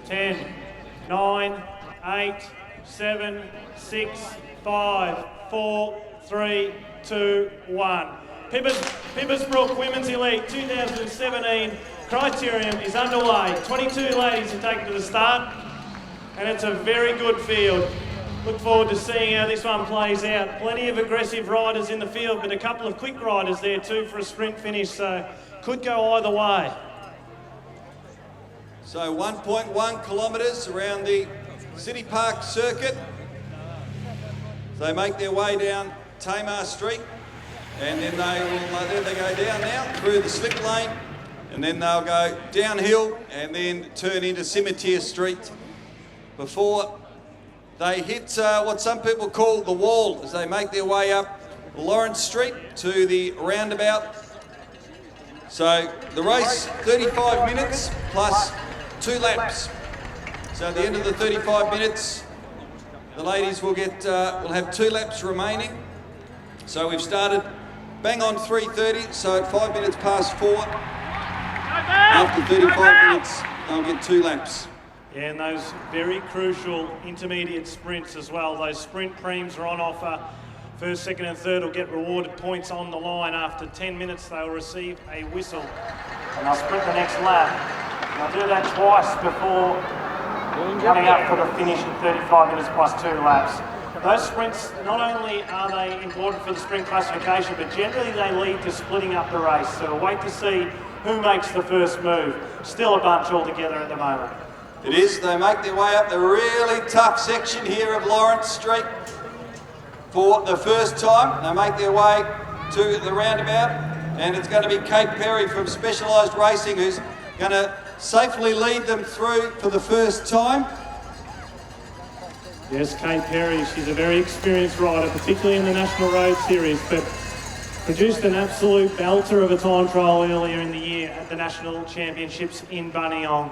10, 9, 8, 7, 6, 5, 4, 3, 2, 1. Pippersbrook Women's Elite 2017 criterium is underway. 22 ladies have taken to the start, and it's a very good field. Look forward to seeing how this one plays out. Plenty of aggressive riders in the field, but a couple of quick riders there too for a sprint finish, so could go either way. So 1.1 kilometres around the City Park circuit. They make their way down Tamar Street, and then they go down now through the slip lane, and then they'll go downhill and then turn into Cemetery Street before they hit what some people call the wall as they make their way up Lawrence Street to the roundabout. So the race, 35 minutes plus 2 laps. So at the end of the 35 minutes, the ladies will have 2 laps remaining. So we've started bang on 3:30, so at 5 minutes past 4, after 35 minutes, they'll get 2 laps. Yeah, and those very crucial intermediate sprints as well. Those sprint preems are on offer. First, second and third will get rewarded points on the line. After 10 minutes, they'll receive a whistle. And they'll sprint the next lap. And they'll do that twice before coming up for the finish at 35 minutes plus 2 laps. Those sprints, not only are they important for the sprint classification, but generally they lead to splitting up the race. So we'll wait to see who makes the first move. Still a bunch all together at the moment. It is. They make their way up the really tough section here of Lawrence Street for the first time. They make their way to the roundabout, and it's going to be Kate Perry from Specialised Racing who's going to safely lead them through for the first time. Yes, Kate Perry, she's a very experienced rider, particularly in the National Road Series, but produced an absolute belter of a time trial earlier in the year at the National Championships in Buninyong,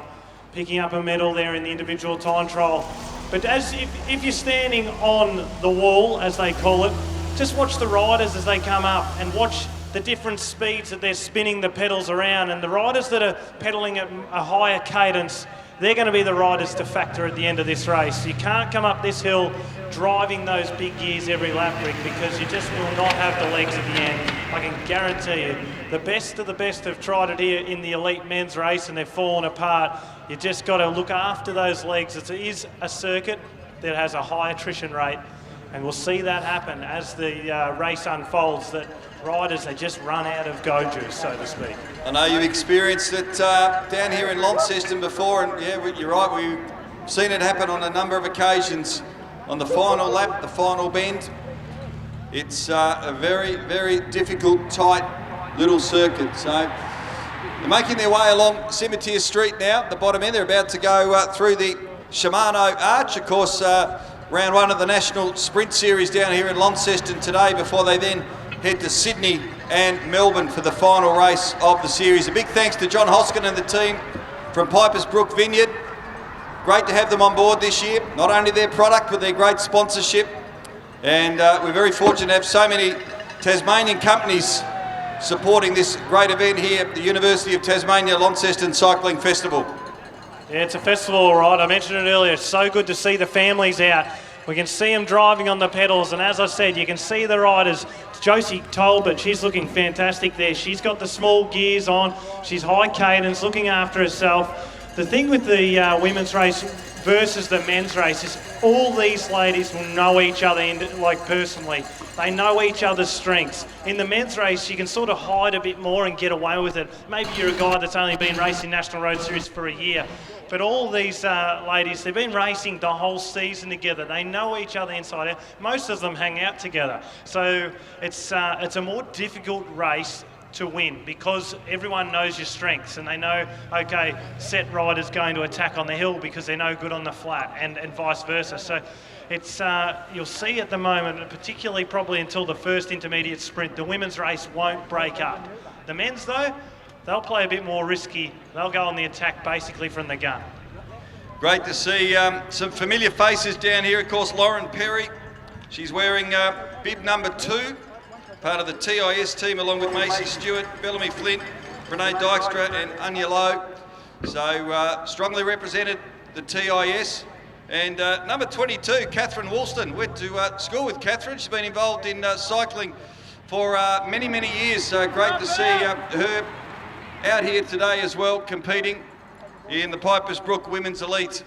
picking up a medal there in the individual time trial. But if you're standing on the wall, as they call it, just watch the riders as they come up and watch the different speeds that they're spinning the pedals around. And the riders that are pedaling at a higher cadence, they're going to be the riders to factor at the end of this race. You can't come up this hill driving those big gears every lap, Rick, because you just will not have the legs at the end. I can guarantee you. The best of the best have tried it here in the elite men's race and they've fallen apart. You just got to look after those legs. It is a circuit that has a high attrition rate, and we'll see that happen as the race unfolds, that riders, they just run out of go juice, so to speak. I know you've experienced it down here in Launceston before, and yeah, you're right, we've seen it happen on a number of occasions. On the final lap, the final bend, it's a very, very difficult, tight little circuit. So they're making their way along Cemetery Street now, at the bottom end. They're about to go through the Shimano Arch, of course, round 1 of the National Sprint Series down here in Launceston today, before they then head to Sydney and Melbourne for the final race of the series. A big thanks to John Hoskin and the team from Pipers Brook Vineyard. Great to have them on board this year. Not only their product, but their great sponsorship. And we're very fortunate to have so many Tasmanian companies supporting this great event here at the University of Tasmania Launceston Cycling Festival. Yeah, it's a festival, all right. I mentioned it earlier. It's so good to see the families out. We can see them driving on the pedals, and as I said, you can see the riders. Josie Tolbert, she's looking fantastic there. She's got the small gears on. She's high cadence, looking after herself. The thing with the women's race versus the men's race is all these ladies will know each other personally. They know each other's strengths. In the men's race, you can sort of hide a bit more and get away with it. Maybe you're a guy that's only been racing National Road Series for a year. But all these ladies, they've been racing the whole season together. They know each other inside out. Most of them hang out together. So it's a more difficult race to win because everyone knows your strengths and they know, okay, set rider's going to attack on the hill because they're no good on the flat, and vice versa. So it's you'll see at the moment, particularly probably until the first intermediate sprint, the women's race won't break up. The men's though, they'll play a bit more risky. They'll go on the attack basically from the gun. Great to see some familiar faces down here. Of course, Lauren Perry, she's wearing bib number 2, part of the TIS team, along with Macy Stewart, Bellamy Flint, Renee Dykstra and Anya Lowe. So strongly represented the TIS. And number 22, Catherine Woolston. Went to school with Catherine. She's been involved in cycling for many, many years. So great to see her out here today as well, competing in the Pipers Brook Women's Elite.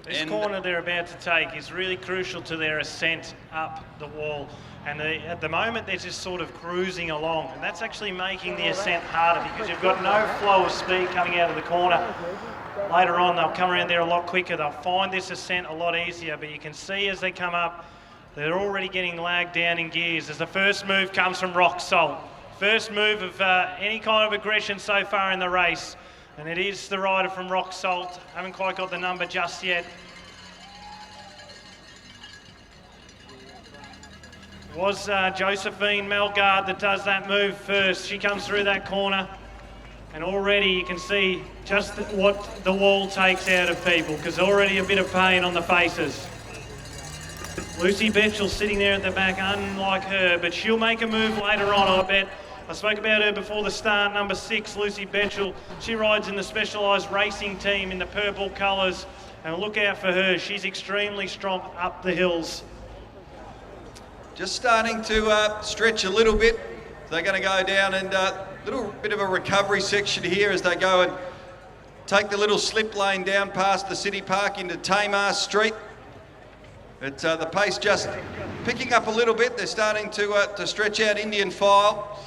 This corner they're about to take is really crucial to their ascent up the wall. And at the moment, they're just sort of cruising along. And that's actually making the ascent harder because you've got no flow of speed coming out of the corner. Later on, they'll come around there a lot quicker. They'll find this ascent a lot easier. But you can see as they come up, they're already getting lagged down in gears as the first move comes from Rock Salt. First move of any kind of aggression so far in the race. And it is the rider from Rock Salt. Haven't quite got the number just yet. It was Josephine Melgard that does that move first. She comes through that corner. And already you can see just what the wall takes out of people because already a bit of pain on the faces. Lucy Betchell sitting there at the back, unlike her, but she'll make a move later on, I bet. I spoke about her before the start, number 6, Lucy Betchell. She rides in the specialised racing team in the purple colours, and look out for her. She's extremely strong up the hills. Just starting to stretch a little bit. They're going to go down and a little bit of a recovery section here as they go and take the little slip lane down past the City Park into Tamar Street. But the pace just picking up a little bit. They're starting to stretch out Indian File.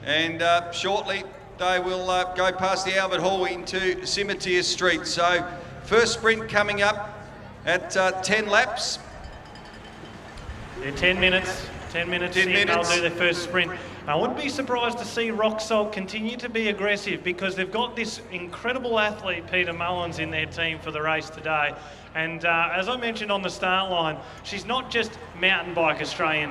And shortly they will go past the Albert Hall into Cimetière Street. So first sprint coming up at 10 laps. Yeah, 10 minutes. 10 minutes in, they'll do their first sprint. I wouldn't be surprised to see Rock Salt continue to be aggressive because they've got this incredible athlete, Peter Mullins, in their team for the race today. And as I mentioned on the start line, she's not just mountain bike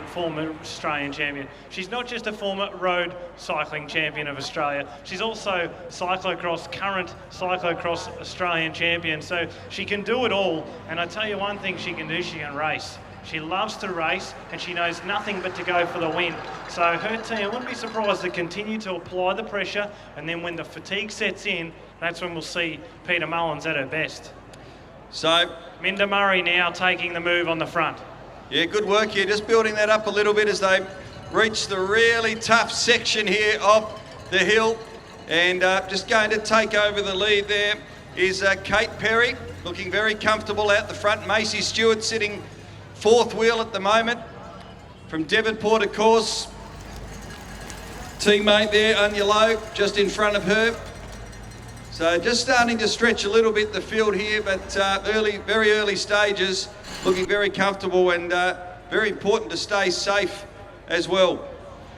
former Australian champion. She's not just a former road cycling champion of Australia. She's also current cyclocross Australian champion. So she can do it all. And I tell you one thing she can do, she can race. She loves to race and she knows nothing but to go for the win. So her team, I wouldn't be surprised to continue to apply the pressure, and then when the fatigue sets in, that's when we'll see Peter Mullins at her best. So Minda Murray now taking the move on the front. Yeah, good work here. Just building that up a little bit as they reach the really tough section here of the hill. And just going to take over the lead there is Kate Perry, looking very comfortable out the front. Macy Stewart sitting fourth wheel at the moment. From Devonport, of course, teammate there, Anya Lowe, just in front of her. So just starting to stretch a little bit the field here, but very early stages, looking very comfortable and very important to stay safe as well.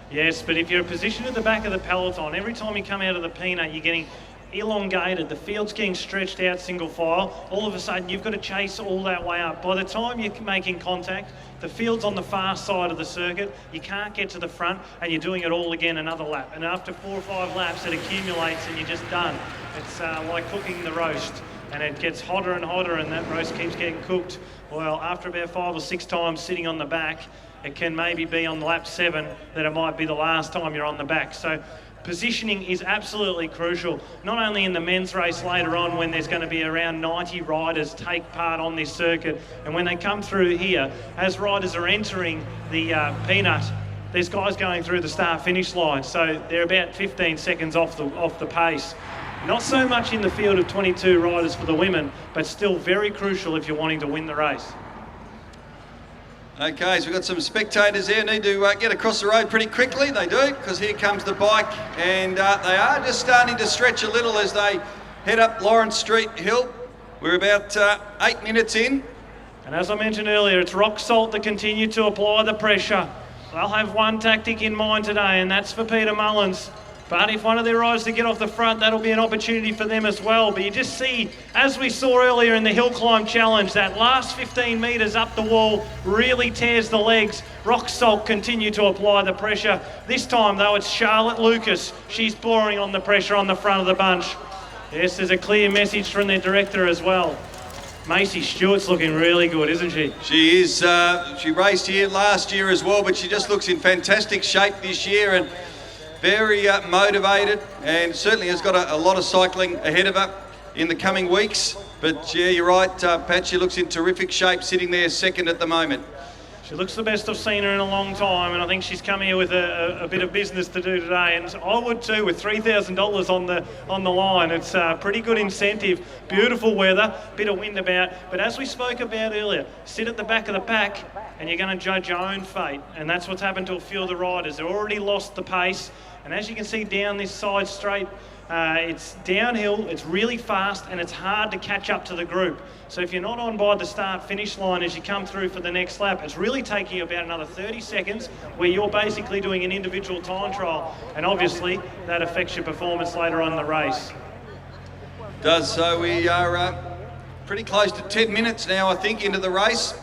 Yes, but if you're positioned at the back of the peloton, every time you come out of the peanut, you're getting elongated, the field's getting stretched out single file. All of a sudden you've got to chase all that way up. By the time you're making contact, the field's on the far side of the circuit, you can't get to the front, and you're doing it all again another lap. And after 4 or 5 laps it accumulates and you're just done. It's like cooking the roast, and it gets hotter and hotter and that roast keeps getting cooked. Well, after about 5 or 6 times sitting on the back, it can maybe be on lap 7 that it might be the last time you're on the back. So positioning is absolutely crucial, not only in the men's race later on when there's going to be around 90 riders take part on this circuit, and when they come through here, as riders are entering the peanut, there's guys going through the start-finish line, so they're about 15 seconds off the pace. Not so much in the field of 22 riders for the women, but still very crucial if you're wanting to win the race. Okay, so we've got some spectators here, need to get across the road pretty quickly. They do, because here comes the bike, and they are just starting to stretch a little as they head up Lawrence Street Hill. We're about 8 minutes in. And as I mentioned earlier, it's Rock Salt that continue to apply the pressure. They'll have one tactic in mind today, and that's for Peter Mullins. But if one of their riders to get off the front, that'll be an opportunity for them as well. But you just see, as we saw earlier in the Hill Climb Challenge, that last 15 metres up the wall really tears the legs. Rock Salt continue to apply the pressure. This time, though, it's Charlotte Lucas. She's pouring on the pressure on the front of the bunch. Yes, there's a clear message from their director as well. Macy Stewart's looking really good, isn't she? She is. She raced here last year as well, but she just looks in fantastic shape this year and very motivated, and certainly has got a lot of cycling ahead of her. in the coming weeks. But yeah, you're right, Pat, she looks in terrific shape, sitting there second at the moment. She looks the best I've seen her in a long time, and I think she's come here with a bit of business to do today, and I would too, with $3,000 on the line. It's a pretty good incentive. Beautiful weather, bit of wind about, but as we spoke about earlier, sit at the back of the pack and you're going to judge your own fate, and that's what's happened to a few of the riders. They've already lost the pace, and as you can see down this side straight, it's downhill, it's really fast, and it's hard to catch up to the group. So if you're not on by the start-finish line as you come through for the next lap, it's really taking you about another 30 seconds where you're basically doing an individual time trial, and obviously that affects your performance later on in the race. Does. So we are pretty close to 10 minutes now, I think, into the race.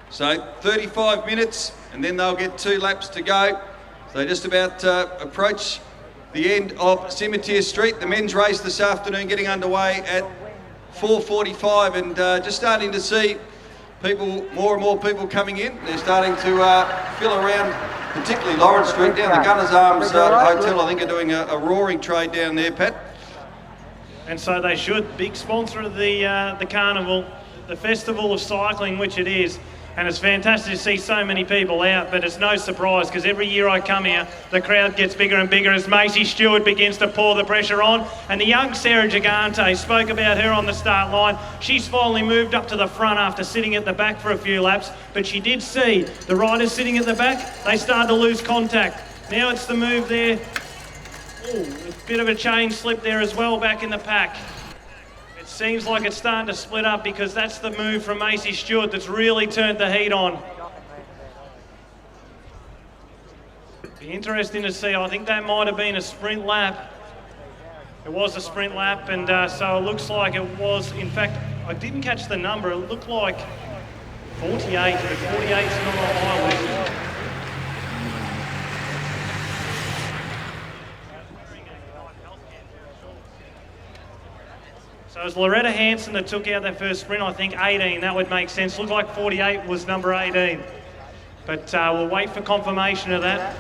So 35 minutes, and then they'll get 2 laps to go. So they just about approach the end of Cemetery Street. The men's race this afternoon getting underway at 4:45, and just starting to see people, more and more people coming in. They're starting to fill around, particularly Lawrence Street, down the Gunners Arms Hotel. I think are doing a roaring trade down there, Pat. And so they should. Big sponsor of the carnival, the festival of cycling, which it is. And it's fantastic to see so many people out, but it's no surprise because every year I come here, the crowd gets bigger and bigger as Macy Stewart begins to pour the pressure on. And the young Sarah Gigante, spoke about her on the start line. She's finally moved up to the front after sitting at the back for a few laps, but she did see the riders sitting at the back, they started to lose contact. Now it's the move there. Ooh, a bit of a chain slip there as well back in the pack. It seems like it's starting to split up because that's the move from Macy Stewart that's really turned the heat on. Be interesting to see. I think that might have been a sprint lap. It was a sprint lap, and so it looks like it was. In fact, I didn't catch the number. It looked like 48, but 48 is not on my list. So it was Loretta Hanson that took out that first sprint, I think 18, that would make sense. Looked like 48 was number 18. But we'll wait for confirmation of that.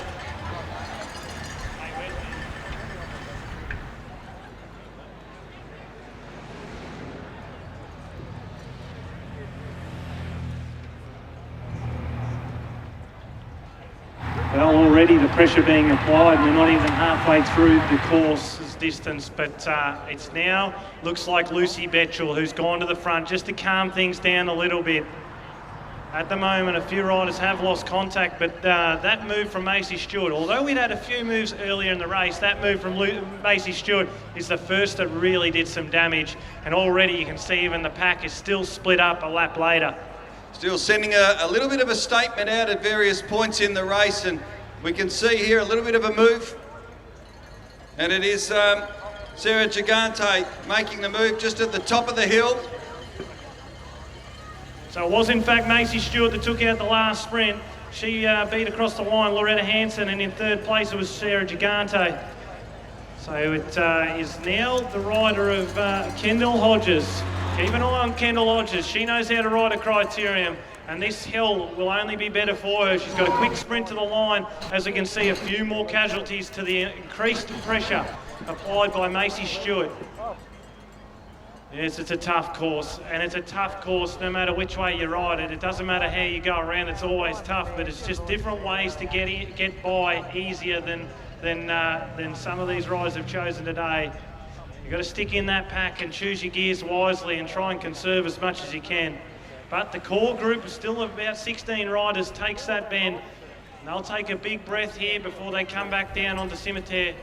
Well, already the pressure being applied. We're not even halfway through the course's distance, but it's now looks like Lucy Betchell who's gone to the front just to calm things down a little bit. At the moment, a few riders have lost contact, but that move from Macy Stewart, although we'd had a few moves earlier in the race, that move from Macy Stewart is the first that really did some damage, and already you can see even the pack is still split up a lap later. Still sending a little bit of a statement out at various points in the race, and we can see here a little bit of a move. And it is Sarah Gigante making the move just at the top of the hill. So it was in fact Macy Stewart that took out the last sprint. She beat across the line Loretta Hanson, and in third place it was Sarah Gigante. So it is now the rider of Kendall Hodges. Keep an eye on Kendall Hodges. She knows how to ride a criterium, and this hill will only be better for her. She's got a quick sprint to the line, as we can see a few more casualties to the increased pressure applied by Macy Stewart. Yes, it's a tough course, and it's a tough course no matter which way you ride it. It doesn't matter how you go around, it's always tough, but it's just different ways to get by easier than some of these riders have chosen today. You've got to stick in that pack and choose your gears wisely and try and conserve as much as you can. But the core group is still about 16 riders, takes that bend. And they'll take a big breath here before they come back down onto Cemetery.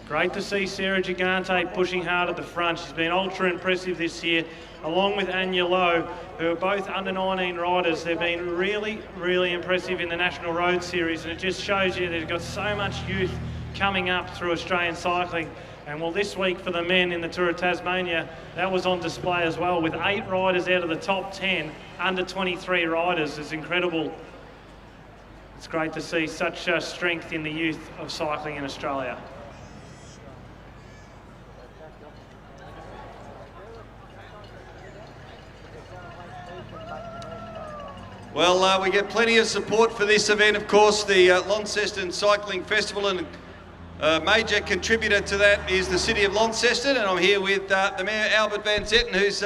Great to see Sarah Gigante pushing hard at the front. She's been ultra impressive this year, along with Anya Lowe, who are both under 19 riders. They've been really, really impressive in the National Road Series, and it just shows you they've got so much youth coming up through Australian cycling. And well, this week for the men in the Tour of Tasmania, that was on display as well, with 8 riders out of the top 10, under 23 riders. It's incredible. It's great to see such strength in the youth of cycling in Australia. Well, we get plenty of support for this event, of course, the Launceston Cycling Festival, and a major contributor to that is the City of Launceston, and I'm here with the Mayor, Albert Van Zetten, who's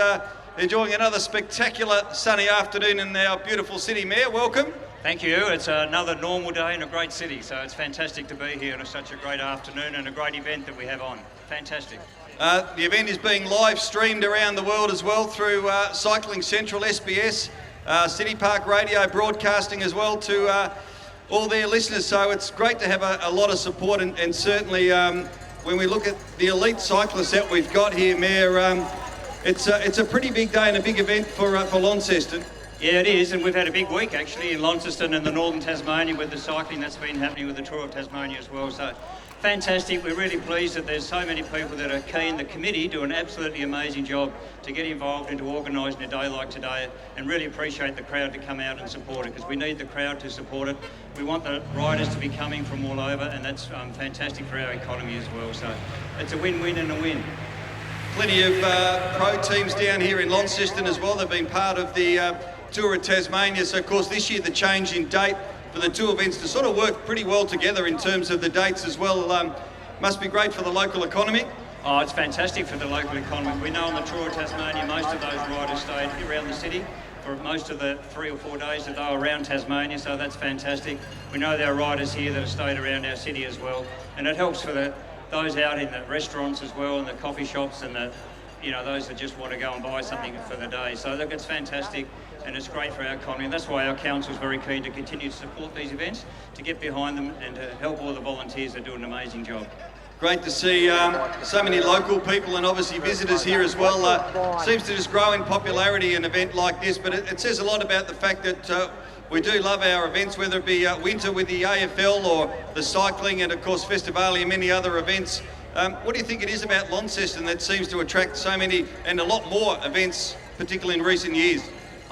enjoying another spectacular sunny afternoon in our beautiful city. Mayor, welcome. Thank you. It's another normal day in a great city, so it's fantastic to be here on such a great afternoon and a great event that we have on. Fantastic. The event is being live streamed around the world as well through Cycling Central, SBS, City Park Radio broadcasting as well to all their listeners. So it's great to have a lot of support, and certainly when we look at the elite cyclists that we've got here, Mayor, it's a pretty big day and a big event for Launceston. Yeah, it is, and we've had a big week actually in Launceston and the northern Tasmania with the cycling that's been happening with the Tour of Tasmania as well. So fantastic. We're really pleased that there's so many people that are keen. The committee do an absolutely amazing job to get involved into organising a day like today, and really appreciate the crowd to come out and support it, because we need the crowd to support it. We want the riders to be coming from all over, and that's fantastic for our economy as well. So it's a win-win and a win. Plenty of pro teams down here in Launceston as well. They've been part of the Tour of Tasmania. So of course this year the change in date for the two events to sort of work pretty well together in terms of the dates as well. Must be great for the local economy. Oh, it's fantastic for the local economy. We know on the Tour of Tasmania most of those riders stayed around the city for most of the 3 or 4 days that they were around Tasmania, so that's fantastic. We know there are riders here that have stayed around our city as well, and it helps for those out in the restaurants as well, and the coffee shops, and those that just want to go and buy something for the day. So look, it's fantastic, and it's great for our economy, and that's why our council is very keen to continue to support these events, to get behind them and to help all the volunteers that do an amazing job. Great to see so many local people and obviously visitors here as well. Seems to just grow in popularity an event like this, but it says a lot about the fact that we do love our events, whether it be winter with the AFL or the cycling and of course Festivalia and many other events. What do you think it is about Launceston that seems to attract so many and a lot more events, particularly in recent years?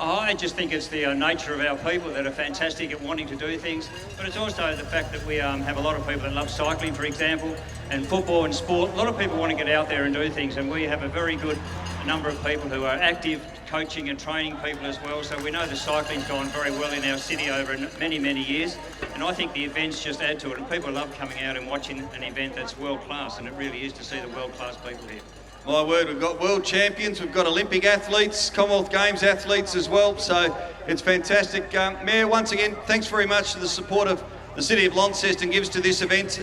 I just think it's the nature of our people that are fantastic at wanting to do things, but it's also the fact that we have a lot of people that love cycling, for example, and football and sport. A lot of people want to get out there and do things, and we have a very good number of people who are active coaching and training people as well. So we know the cycling's gone very well in our city over many, many years, and I think the events just add to it, and people love coming out and watching an event that's world class, and it really is to see the world class people here. My word, we've got world champions, we've got Olympic athletes, Commonwealth Games athletes as well, so it's fantastic. Mayor, once again, thanks very much for the support of the City of Launceston gives to this event.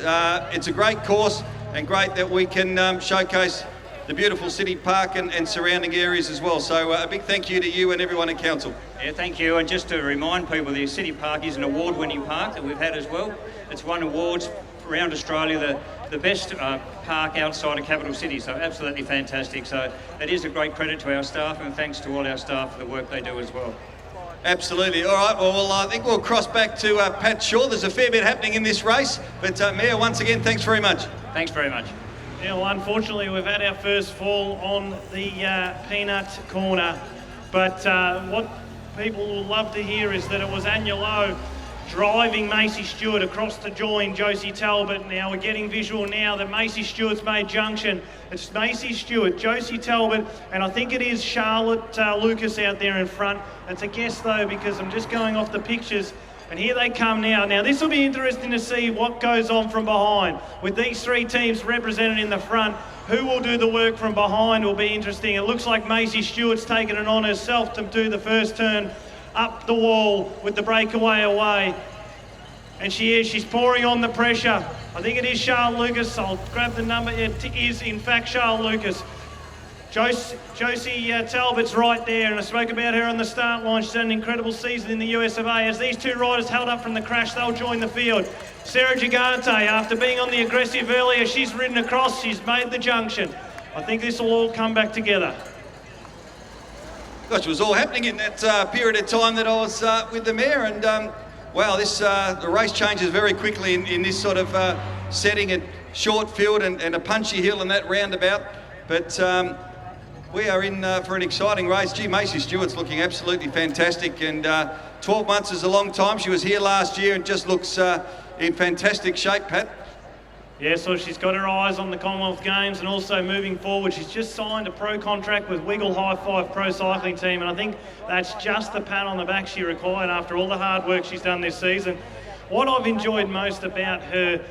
It's a great course, and great that we can showcase the beautiful city park and surrounding areas as well. So a big thank you to you and everyone at Council. Yeah, thank you. And just to remind people, the City Park is an award-winning park that we've had as well. It's won awards around Australia, the best park outside a capital city, so absolutely fantastic. So that is a great credit to our staff, and thanks to all our staff for the work they do as well. Absolutely. All right, well, I think we'll cross back to Pat Shaw. There's a fair bit happening in this race, but Mayor, once again, thanks very much. Thanks very much. Yeah, well, unfortunately, we've had our first fall on the peanut corner, but what people will love to hear is that it was Agnello driving Macy Stewart across to join Josie Talbot. Now we're getting visual now that Macy Stewart's made junction. It's Macy Stewart, Josie Talbot, and I think it is Charlotte Lucas out there in front. It's a guess though, because I'm just going off the pictures. And here they come now. Now this will be interesting to see what goes on from behind. With these three teams represented in the front, who will do the work from behind will be interesting. It looks like Macy Stewart's taken it on herself to do the first turn up the wall with the breakaway away. And she's pouring on the pressure. I think it is Charles Lucas. I'll grab the number. It is in fact Charles Lucas. Josie Talbot's right there, and I spoke about her on the start line. She's had an incredible season in the US of A. As these two riders held up from the crash, they'll join the field. Sarah Gigante, after being on the aggressive earlier, she's ridden across, she's made the junction. I think this will all come back together. Gosh, it was all happening in that period of time that I was with the Mayor, and wow, the race changes very quickly in this sort of setting, and short field and a punchy hill and that roundabout. But we are in for an exciting race. Gee, Macy Stewart's looking absolutely fantastic, and 12 months is a long time. She was here last year and just looks in fantastic shape, Pat. Yeah, so she's got her eyes on the Commonwealth Games and also moving forward. She's just signed a pro contract with Wiggle High Five Pro Cycling Team, and I think that's just the pat on the back she required after all the hard work she's done this season. What I've enjoyed most about her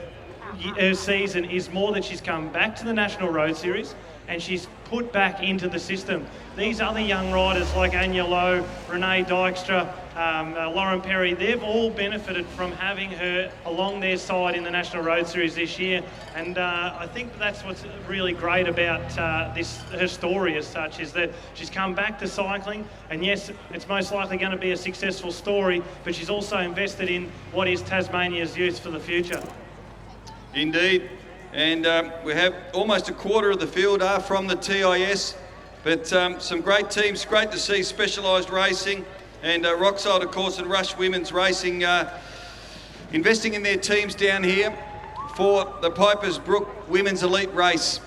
season is more that she's come back to the National Road Series and she's put back into the system. These other young riders like Anya Lowe, Renee Dykstra, Lauren Perry, they've all benefited from having her along their side in the National Road Series this year. And I think that's what's really great about her story as such, is that she's come back to cycling. And yes, it's most likely going to be a successful story, but she's also invested in what is Tasmania's youth for the future. Indeed. And we have almost a quarter of the field are from the TIS, but some great teams. Great to see Specialised Racing and Rockside, of course, and Rush Women's Racing investing in their teams down here for the Pipers Brook Women's Elite Race.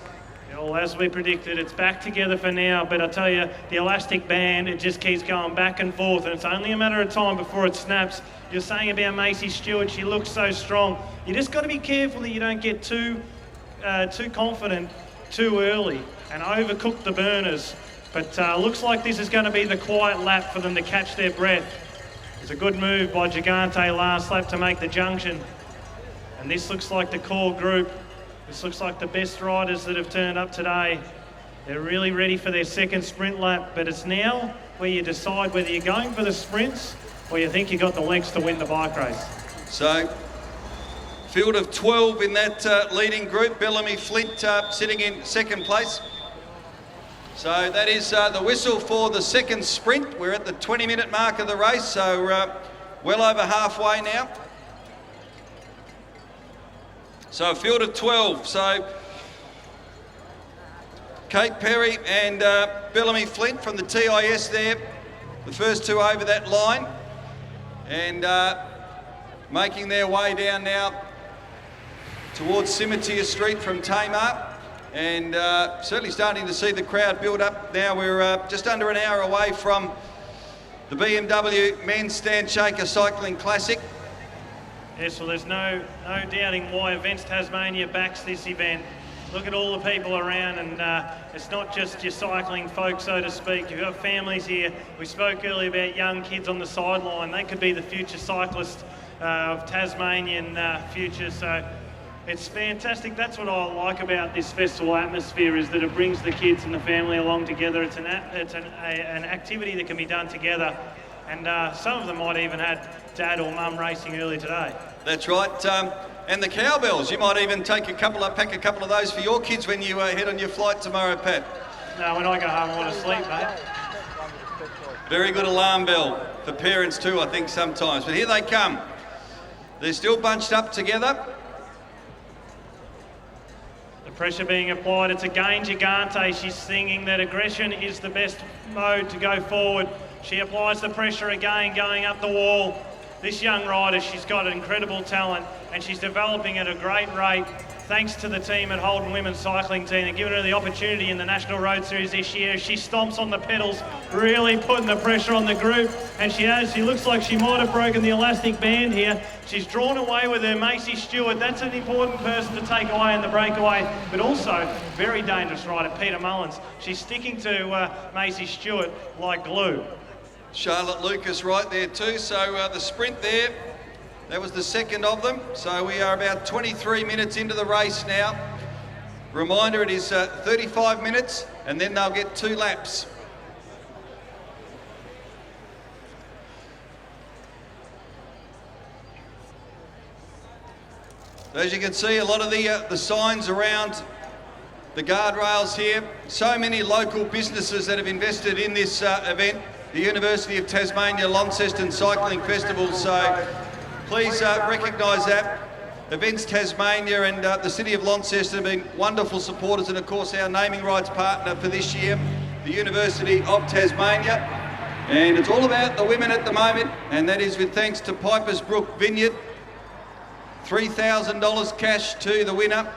Well, as we predicted, it's back together for now, but I tell you, the elastic band, it just keeps going back and forth, and it's only a matter of time before it snaps. You're saying about Macy Stewart, she looks so strong. You just got to be careful that you don't get too confident too early and overcook the burners. But looks like this is going to be the quiet lap for them to catch their breath. It's a good move by Gigante last lap to make the junction. And this looks like the core group. This looks like the best riders that have turned up today. They're really ready for their second sprint lap, but it's now where you decide whether you're going for the sprints or you think you've got the legs to win the bike race. So, field of 12 in that leading group. Bellamy Flint sitting in second place. So that is the whistle for the second sprint. We're at the 20-minute mark of the race, so well over halfway now. So a field of 12. So Kate Perry and Bellamy Flint from the TIS there, the first two over that line, and making their way down now towards Scimitar Street from Tamar, and certainly starting to see the crowd build up now. We're just under an hour away from the BMW Men's Stand Shaker Cycling Classic. Yes, well, there's no doubting why Events Tasmania backs this event. Look at all the people around, and it's not just your cycling folk, so to speak. You've got families here. We spoke earlier about young kids on the sideline. They could be the future cyclists of Tasmanian future, so it's fantastic. That's what I like about this festival atmosphere, is that it brings the kids and the family along together. It's an activity that can be done together, and some of them might even had dad or mum racing early today. That's right, and the cowbells. You might even pack a couple of those for your kids when you head on your flight tomorrow, Pat. No, when I go home, I want to sleep, mate. Very good alarm bell for parents too, I think, sometimes. But here they come. They're still bunched up together. The pressure being applied. It's again Gigante. She's singing that aggression is the best mode to go forward. She applies the pressure again, going up the wall. This young rider, she's got incredible talent, and she's developing at a great rate thanks to the team at Holden Women's Cycling Team and giving her the opportunity in the National Road Series this year. She stomps on the pedals, really putting the pressure on the group, and she looks like she might have broken the elastic band here. She's drawn away with her Macy Stewart. That's an important person to take away in the breakaway, but also very dangerous rider, Peter Mullins. She's sticking to Macy Stewart like glue. Charlotte Lucas right there too. So the sprint there, that was the second of them. So we are about 23 minutes into the race now. Reminder, it is 35 minutes, and then they'll get 2 laps. As you can see, a lot of the signs around the guardrails here. So many local businesses that have invested in this event. The University of Tasmania Launceston Cycling Festival, so please recognise that. Events Tasmania and the City of Launceston have been wonderful supporters, and of course our naming rights partner for this year, the University of Tasmania. And it's all about the women at the moment, and that is with thanks to Pipers Brook Vineyard. $3,000 cash to the winner,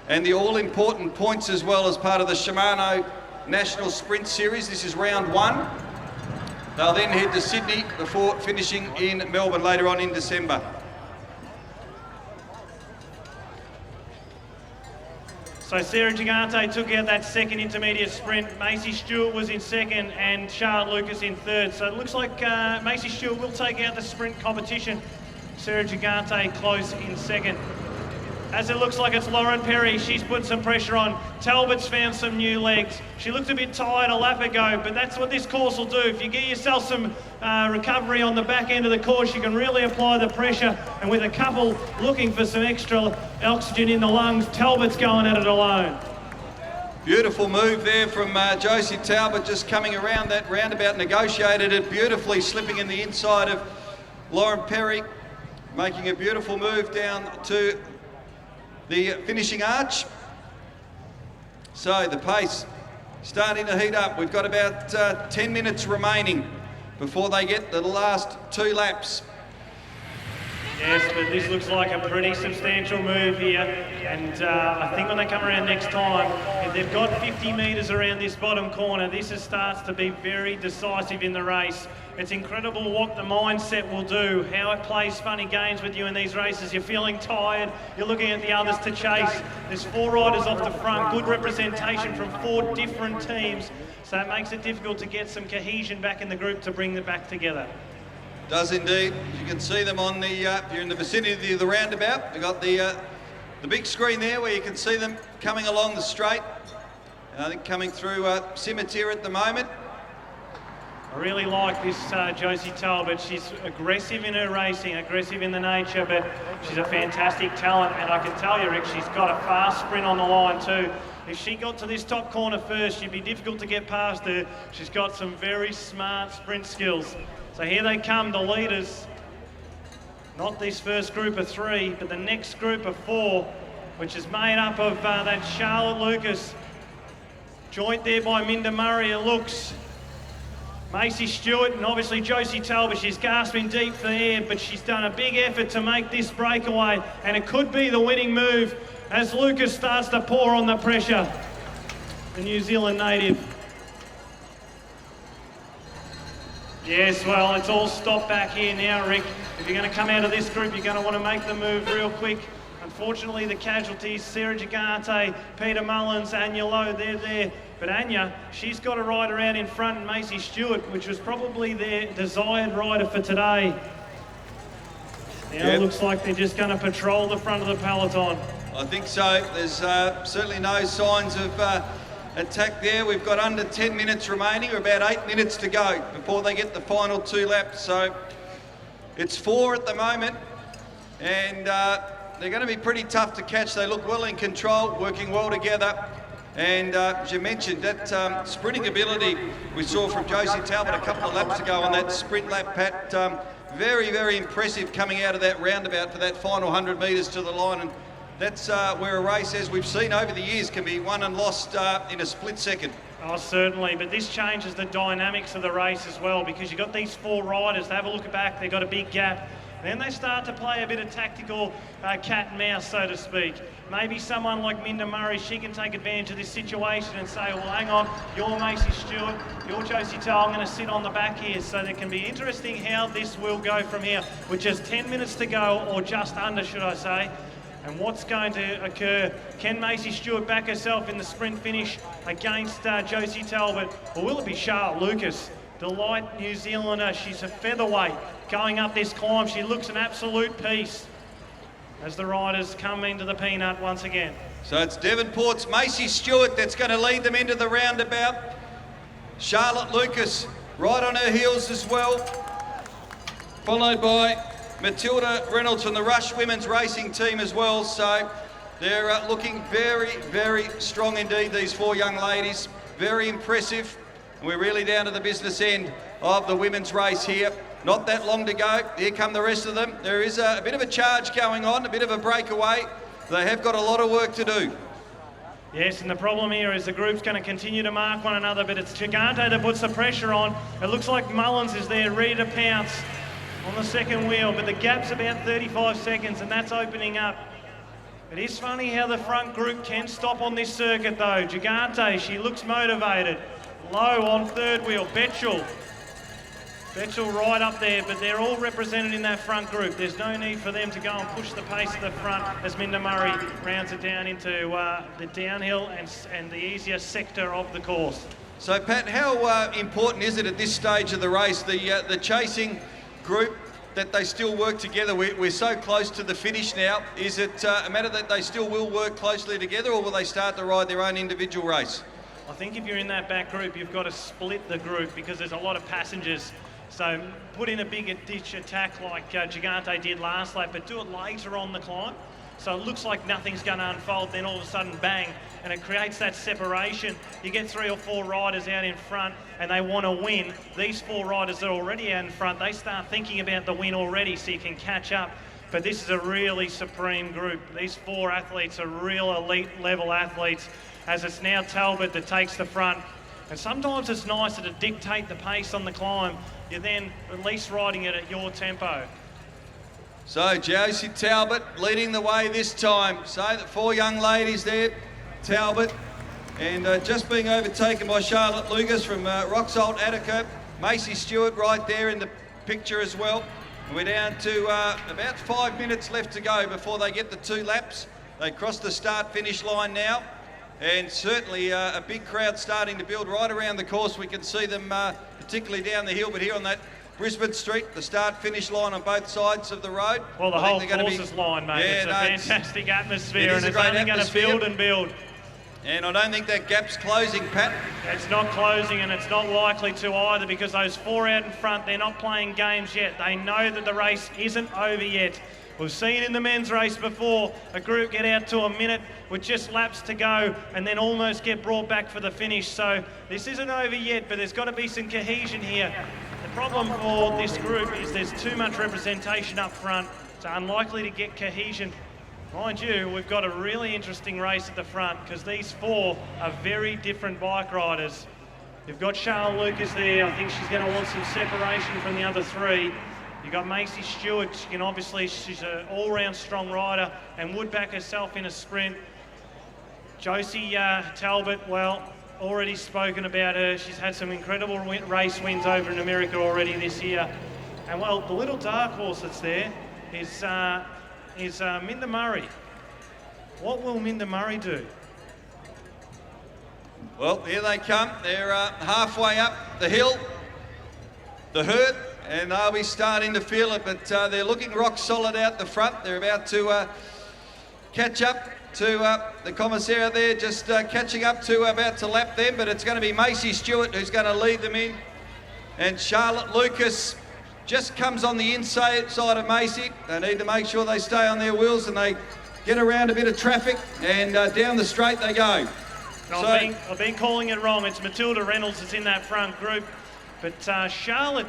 and the all-important points as well as part of the Shimano National Sprint Series. This is round 1. They'll then head to Sydney before finishing in Melbourne later on in December. So Sarah Gigante took out that second intermediate sprint. Macy Stewart was in second and Charlotte Lucas in third. So it looks like Macy Stewart will take out the sprint competition. Sarah Gigante close in second. As it looks like it's Lauren Perry, she's put some pressure on. Talbot's found some new legs. She looked a bit tired a lap ago, but that's what this course will do. If you get yourself some recovery on the back end of the course, you can really apply the pressure. And with a couple looking for some extra oxygen in the lungs, Talbot's going at it alone. Beautiful move there from Josie Talbot, just coming around that roundabout, negotiated it beautifully, slipping in the inside of Lauren Perry, making a beautiful move down to the finishing arch. So the pace starting to heat up. We've got about 10 minutes remaining before they get the last 2 laps. Yes, but this looks like a pretty substantial move here, and I think when they come around next time, if they've got 50 metres around this bottom corner, this starts to be very decisive in the race. It's incredible what the mindset will do, how it plays funny games with you in these races. You're feeling tired, you're looking at the others to chase. There's 4 riders off the front, good representation from 4 different teams, so it makes it difficult to get some cohesion back in the group to bring them back together. Does indeed. You can see them on the, if you're in the vicinity of the roundabout, we've got the big screen there where you can see them coming along the straight. And I think coming through Cimetière at the moment. I really like this Josie Talbot. She's aggressive in her racing, aggressive in the nature, but she's a fantastic talent. And I can tell you, Rick, she's got a fast sprint on the line too. If she got to this top corner first, she'd be difficult to get past her. She's got some very smart sprint skills. So here they come, the leaders. Not this first group of 3, but the next group of 4, which is made up of that Charlotte Lucas, joined there by Minda Murray, it looks. Macy Stewart and obviously Josie Talbot. She's gasping deep for air, but she's done a big effort to make this breakaway, and it could be the winning move as Lucas starts to pour on the pressure. The New Zealand native. Yes, well, it's all stopped back here now, Rick. If you're going to come out of this group, you're going to want to make the move real quick. Unfortunately, the casualties, Sarah Gigante, Peter Mullins, Anya Lowe, they're there. But Anya, she's got a rider out in front, and Macy Stewart, which was probably their desired rider for today. Now It looks like they're just going to patrol the front of the peloton. I think so. There's certainly no signs of attack there. We've got under 10 minutes remaining, or about 8 minutes to go before they get the final 2 laps. So it's 4 at the moment, and they're going to be pretty tough to catch. They look well in control, working well together. And as you mentioned, that sprinting ability we saw from Josie Talbot a couple of laps ago on that sprint lap, Pat, very, very impressive coming out of that roundabout for that final 100 metres to the line. And that's where a race, as we've seen over the years, can be won and lost in a split second. Oh, certainly, but this changes the dynamics of the race as well, because you've got these 4 riders. They have a look back, they've got a big gap. Then they start to play a bit of tactical cat and mouse, so to speak. Maybe someone like Minda Murray, she can take advantage of this situation and say, well, hang on, you're Macy Stewart, you're Josie Talbot, I'm going to sit on the back here. So there can be interesting how this will go from here, with just 10 minutes to go, or just under, should I say. And what's going to occur? Can Macy Stewart back herself in the sprint finish against Josie Talbot? Or will it be Charlotte Lucas, the light New Zealander? She's a featherweight going up this climb. She looks an absolute piece as the riders come into the peanut once again. So it's Devonport's Macy Stewart that's going to lead them into the roundabout. Charlotte Lucas right on her heels as well, followed by Matilda Reynolds from the Rush Women's Racing Team as well. So they're looking very, very strong indeed, these 4 young ladies. Very impressive. And we're really down to the business end of the women's race here. Not that long to go. Here come the rest of them. There is a bit of a charge going on, a bit of a breakaway. They have got a lot of work to do. Yes, and the problem here is the group's going to continue to mark one another, but it's Gigante that puts the pressure on. It looks like Mullins is there ready to pounce on the second wheel, but the gap's about 35 seconds, and that's opening up. It is funny how the front group can stop on this circuit though. Gigante, she looks motivated. Low on third wheel, Betchel. Betchell right up there, but they're all represented in that front group. There's no need for them to go and push the pace at the front as Minda Murray rounds it down into the downhill and the easier sector of the course. So, Pat, how important is it at this stage of the race, the chasing group, that they still work together? We're so close to the finish now. Is it a matter that they still will work closely together, or will they start to ride their own individual race? I think if you're in that back group, you've got to split the group because there's a lot of passengers. So put in a big ditch attack like Gigante did last lap, but do it later on the climb. So it looks like nothing's going to unfold, then all of a sudden, bang, and it creates that separation. You get 3 or 4 riders out in front and they want to win. These 4 riders that are already out in front, they start thinking about the win already so you can catch up. But this is a really supreme group. These 4 athletes are real elite level athletes, as it's now Talbot that takes the front. And sometimes it's nicer to dictate the pace on the climb. You're then at least riding it at your tempo. So Josie Talbot leading the way this time. So the 4 young ladies there, Talbot, and just being overtaken by Charlotte Lucas from Rock Salt Attica. Macy Stewart right there in the picture as well. And we're down to about 5 minutes left to go before they get the 2 laps. They cross the start-finish line now. And certainly a big crowd starting to build right around the course. We can see them particularly down the hill, but here on that Brisbane Street, the start-finish line on both sides of the road. Well, the whole course's line, mate. Yeah, it's a fantastic atmosphere, and it's only going to build and build. And I don't think that gap's closing, Pat. It's not closing, and it's not likely to either, because those 4 out in front, they're not playing games yet. They know that the race isn't over yet. We've seen in the men's race before a group get out to a minute with just laps to go and then almost get brought back for the finish. So this isn't over yet, but there's got to be some cohesion here. The problem for this group is there's too much representation up front. It's unlikely to get cohesion. Mind you, we've got a really interesting race at the front because these 4 are very different bike riders. You've got Charlotte Lucas there. I think she's going to want some separation from the other 3. You've got Macy Stewart. She's an all-round strong rider and would back herself in a sprint. Josie Talbot, well, already spoken about her. She's had some incredible race wins over in America already this year. And well, the little dark horse that's there is Minda Murray. What will Minda Murray do? Well, here they come. They're halfway up the hill, the hurt, and they'll be starting to feel it, but they're looking rock solid out the front. They're about to catch up to the commissaire out there, just catching up to, about to lap them, but it's going to be Macy Stewart who's going to lead them in. And Charlotte Lucas just comes on the inside of Macy. They need to make sure they stay on their wheels and they get around a bit of traffic, and down the straight they go. No, I've been calling it wrong. It's Matilda Reynolds that's in that front group. But Charlotte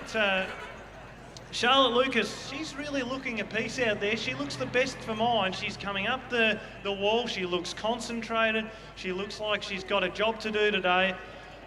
Lucas, she's really looking a piece out there. She looks the best for mine. She's coming up the wall. She looks concentrated. She looks like she's got a job to do today.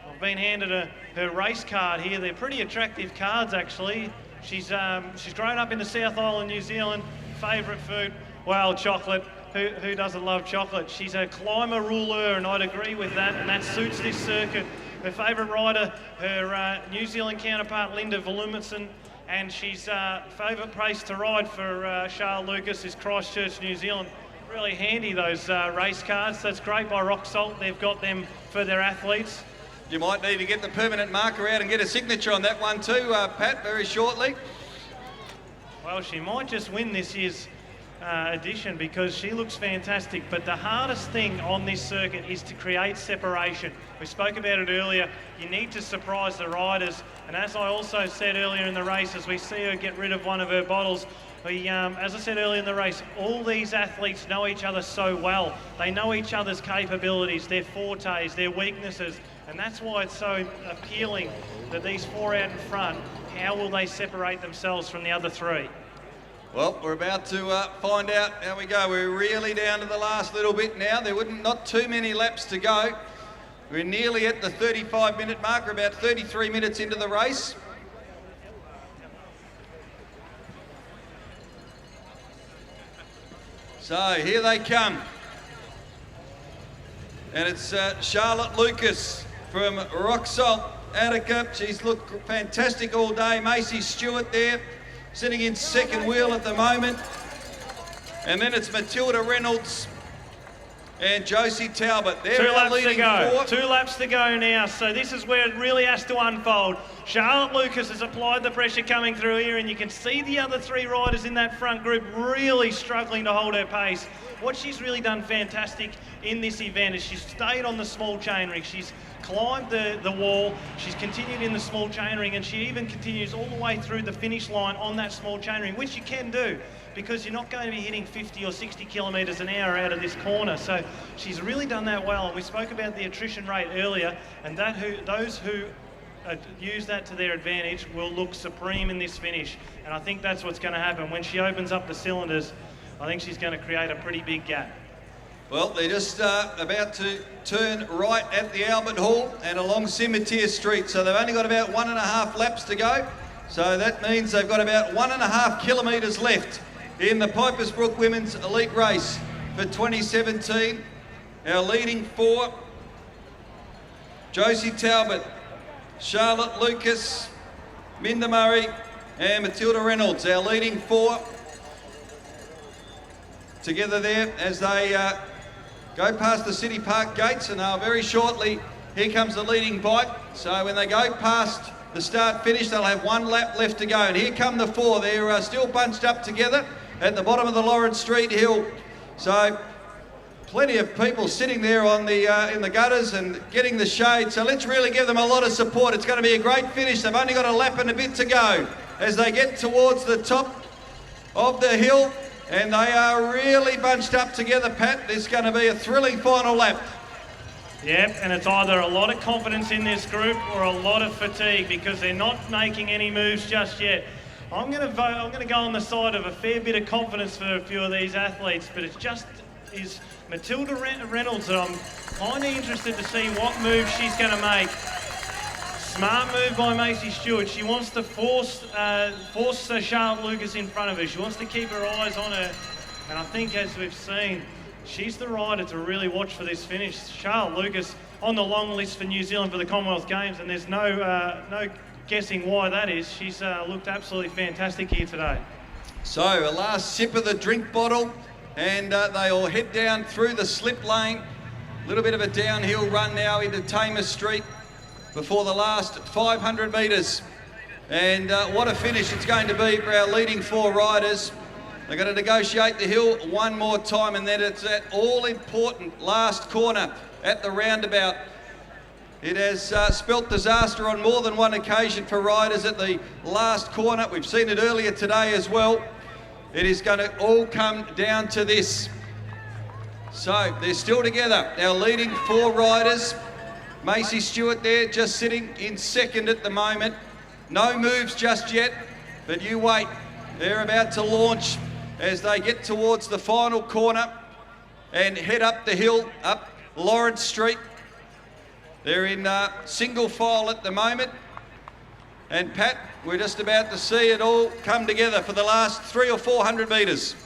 I've been handed her race card here. They're pretty attractive cards, actually. She's grown up in the South Island, New Zealand. Favourite food, well, chocolate. Who doesn't love chocolate? She's a climber ruler, and I'd agree with that, and that suits this circuit. Her favourite rider, her New Zealand counterpart, Linda Volumitson, and she's favourite place to ride for Charlotte Lucas is Christchurch, New Zealand. Really handy, those race cards. That's great by Rock Salt. They've got them for their athletes. You might need to get the permanent marker out and get a signature on that one too, Pat, very shortly. Well, she might just win this year's edition because she looks fantastic, but the hardest thing on this circuit is to create separation. We spoke about it earlier. You need to surprise the riders, and as I also said earlier in the race, as we see her get rid of one of her bottles, as I said earlier in the race, all these athletes know each other so well. They know each other's capabilities, their fortes, their weaknesses, and that's why it's so appealing that these 4 out in front, how will they separate themselves from the other 3? Well, we're about to find out. How we go. We're really down to the last little bit now. There wouldn't not too many laps to go. We're nearly at the 35-minute mark. We're about 33 minutes into the race. So here they come. And it's Charlotte Lucas from Rock Salt Attica. She's looked fantastic all day. Macy Stewart there, sitting in second wheel at the moment. And then it's Matilda Reynolds and Josie Talbot. They're 2 laps to go. four. 2 laps to go now. So this is where it really has to unfold. Charlotte Lucas has applied the pressure coming through here, and you can see the other 3 riders in that front group really struggling to hold her pace. What she's really done fantastic in this event is she's stayed on the small chainring. She's climbed the wall, she's continued in the small chainring, and she even continues all the way through the finish line on that small chainring, which you can do because you're not going to be hitting 50 or 60 kilometres an hour out of this corner. So she's really done that well, and we spoke about the attrition rate earlier, and those who use that to their advantage will look supreme in this finish, and I think that's what's going to happen. When she opens up the cylinders, I think she's going to create a pretty big gap. Well, they're just about to turn right at the Albert Hall and along Cimetière Street, so they've only got about 1.5 laps to go. So that means they've got about 1.5 kilometres left in the Pipers Brook Women's Elite Race for 2017. Our leading 4, Josie Talbot, Charlotte Lucas, Minda Murray and Matilda Reynolds. Our leading 4 together there as they go past the City Park gates, and now very shortly here comes the leading bike. So when they go past the start finish, they'll have 1 lap left to go, and here come the 4. They're still bunched up together at the bottom of the Lawrence Street Hill. So plenty of people sitting there on the in the gutters and getting the shade, so let's really give them a lot of support. It's going to be a great finish. They've only got a lap and a bit to go as they get towards the top of the hill, and they are really bunched up together, Pat. It's going to be a thrilling final lap. Yep, and it's either a lot of confidence in this group or a lot of fatigue because they're not making any moves just yet. I'm going to go on the side of a fair bit of confidence for a few of these athletes, but it's just is Matilda Reynolds that I'm kind of interested to see what move she's going to make. Smart move by Macy Stewart. She wants to force Charlotte Lucas in front of her. She wants to keep her eyes on her, and I think as we've seen, she's the rider to really watch for this finish. Charlotte Lucas on the long list for New Zealand for the Commonwealth Games, and there's no guessing why that is. She's looked absolutely fantastic here today. So a last sip of the drink bottle, and they all head down through the slip lane. A little bit of a downhill run now into Tamer Street before the last 500 metres. And what a finish it's going to be for our leading 4 riders. They're going to negotiate the hill one more time, and then it's that all-important last corner at the roundabout. It has spelt disaster on more than one occasion for riders at the last corner. We've seen it earlier today as well. It is going to all come down to this. So they're still together, our leading 4 riders. Macy Stewart there just sitting in second at the moment. No moves just yet, but you wait. They're about to launch as they get towards the final corner and head up the hill, up Lawrence Street. They're in single file at the moment. And Pat, we're just about to see it all come together for the last 300 or 400 metres.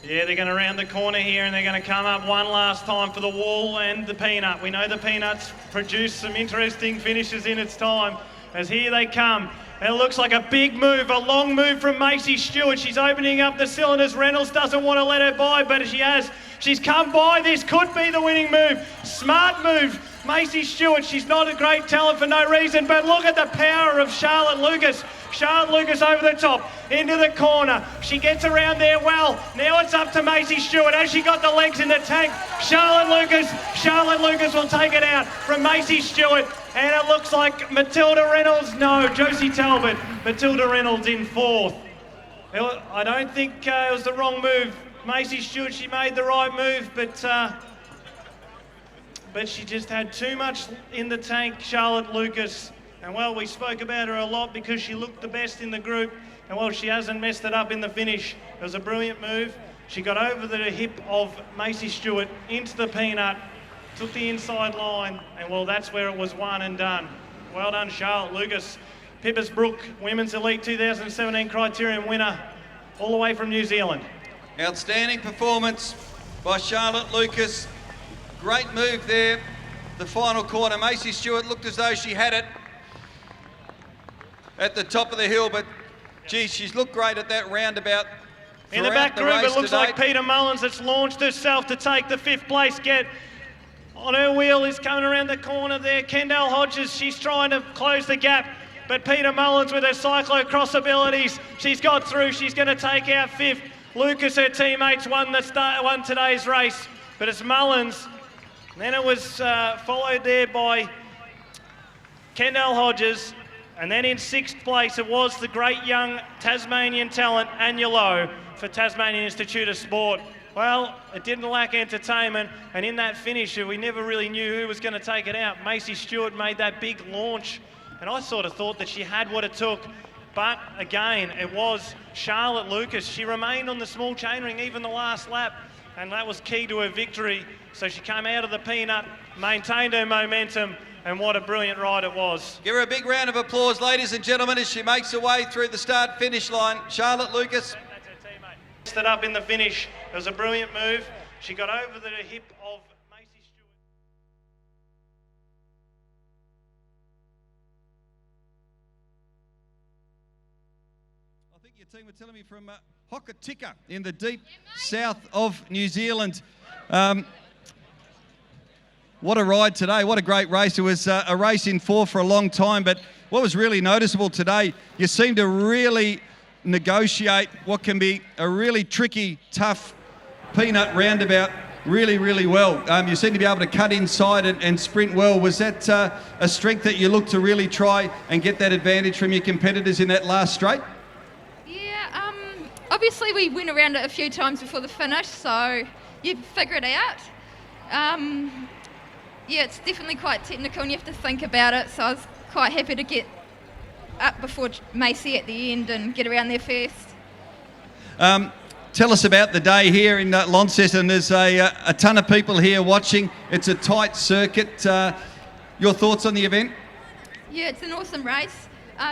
Yeah, they're going to round the corner here and they're going to come up one last time for the wall and the peanut. We know the peanuts produced some interesting finishes in its time as here they come. And it looks like a big move, a long move from Macy Stewart. She's opening up the cylinders. Reynolds doesn't want to let her by, but she has. She's come by. This could be the winning move. Smart move, Macy Stewart. She's not a great talent for no reason, but look at the power of Charlotte Lucas. Charlotte Lucas over the top, into the corner. She gets around there well. Now it's up to Macy Stewart. Has she got the legs in the tank? Charlotte Lucas will take it out from Macy Stewart. And it looks like Matilda Reynolds, no, Josie Talbot. Matilda Reynolds in 4th. I don't think it was the wrong move. Macy Stewart, she made the right move, but she just had too much in the tank, Charlotte Lucas. And well, we spoke about her a lot because she looked the best in the group. And well, she hasn't messed it up in the finish. It was a brilliant move. She got over the hip of Macy Stewart into the peanut, took the inside line, and well, that's where it was won and done. Well done, Charlotte Lucas. Pipers Brook, Women's Elite 2017 Criterium winner, all the way from New Zealand. Outstanding performance by Charlotte Lucas. Great move there. The final corner, Macy Stewart looked as though she had it, at the top of the hill, but gee, she's looked great at that roundabout. In the back group, it looks today. like Peter Mullins that's launched herself to take the 5th place get. On her wheel is coming around the corner there. Kendall Hodges, she's trying to close the gap. But Peter Mullins with her cyclocross abilities, she's got through. She's going to take out 5th. Lucas, her teammates, won today's race. But it's Mullins. And then it was followed there by Kendall Hodges. And then in 6th place, it was the great young Tasmanian talent, Anya Lowe, for Tasmanian Institute of Sport. Well, it didn't lack entertainment, and in that finish, we never really knew who was going to take it out. Macy Stewart made that big launch, and I sort of thought that she had what it took. But again, it was Charlotte Lucas. She remained on the small chainring even the last lap, and that was key to her victory. So she came out of the peanut, maintained her momentum, and what a brilliant ride it was. Give her a big round of applause, ladies and gentlemen, as she makes her way through the start-finish line. Charlotte Lucas. That's her teammate. Stood up in the finish. It was a brilliant move. She got over the hip of Macy Stewart. I think your team were telling me from Hokitika in the deep south of New Zealand. What a ride today, what a great race. It was a race in 4 for a long time, but what was really noticeable today, you seem to really negotiate what can be a really tricky, tough peanut roundabout really, really well. You seem to be able to cut inside and sprint well. Was that a strength that you look to really try and get that advantage from your competitors in that last straight? Yeah, obviously we went around it a few times before the finish, so you figure it out. Yeah, it's definitely quite technical and you have to think about it, so I was quite happy to get up before Macy at the end and get around there first. Tell us about the day here in Launceston. There's a ton of people here watching. It's a tight circuit. Your thoughts on the event? Yeah, it's an awesome race.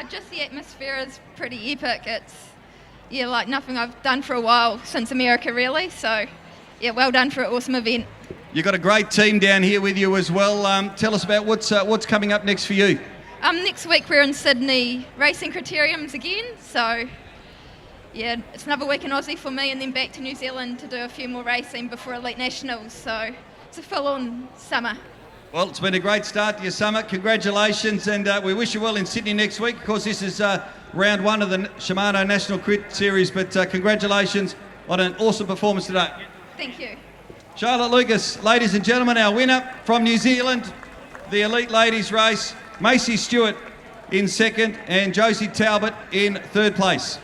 Just the atmosphere is pretty epic. It's like nothing I've done for a while since America really, so yeah, well done for an awesome event. You've got a great team down here with you as well. Tell us about what's coming up next for you. Next week we're in Sydney racing criteriums again, so yeah, it's another week in Aussie for me and then back to New Zealand to do a few more racing before Elite Nationals, so it's a full-on summer. Well, it's been a great start to your summer. Congratulations, and we wish you well in Sydney next week. Of course, this is round 1 of the Shimano National Crit Series, but congratulations on an awesome performance today. Thank you. Charlotte Lucas, ladies and gentlemen, our winner from New Zealand, the Elite Ladies race, Macy Stewart in 2nd and Josie Talbot in 3rd place.